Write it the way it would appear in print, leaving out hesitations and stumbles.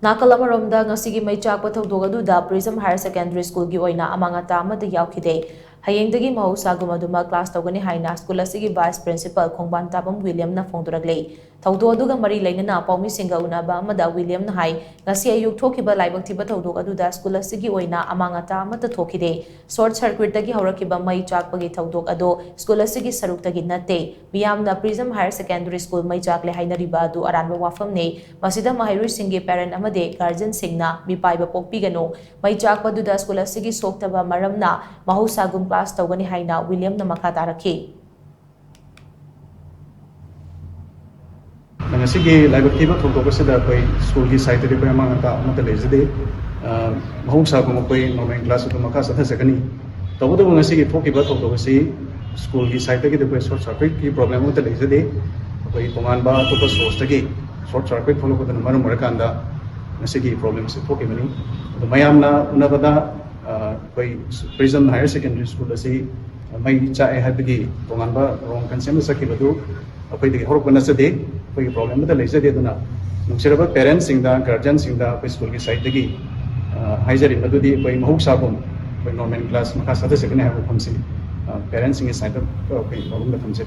Nakal amaromda ngasigi Mei Chakpa thoudok aduda Prism Higher Secondary School gi Oina Amang-Ata amata Yaokhide Hayengdagi Mahousagum adumak class Tougani haina school asigi Vice Principal Khongbantabam William na phongdorakli thoudok aduga mari lainana paumi singa unaba amada William na hai ngasi ayuk thokiba laibak thiba thoudok aduda school asigi Oina Amang-Ata amata thokide short circuit dagi hawrakiba Mei Chakpa gi thoudok ado school asigi saruktagi natte miyamna Prism Higher Secondary School Mei Chakle hainariba adu aranba wafamne masida mahairui singe parent amade guardian singna mipaiba pokpigano Mei Chakpa aduda school asigi soktaba maramna Mahousagum class Tougani haina William na makha tarakhi Ngasi laibak thiba thoudok asida koi school gi site de koi Amang-Ata amata lejade Mahousagum koi normal class adu makha sathasakani tabudu ngasi gi thokiba thoudok asi school gi site gi de koi short circuit ki problem amata lejade koi tongan ba to source tagi short circuit follow kodana maram marakanda ngasi gi problem se thokimani mayamna unabada koi Prism Higher Secondary School asi Mei Chakpa habigi tongan ba wrong concept sakibadu apai de horok bana sade koi problem da leise de duna nungsiraba parents singda guardian singda koi school gi side dagi haijari madudi koi Mahousagum koi normal class makha sada sekane ha phamsi parents sing side koi problem da thamse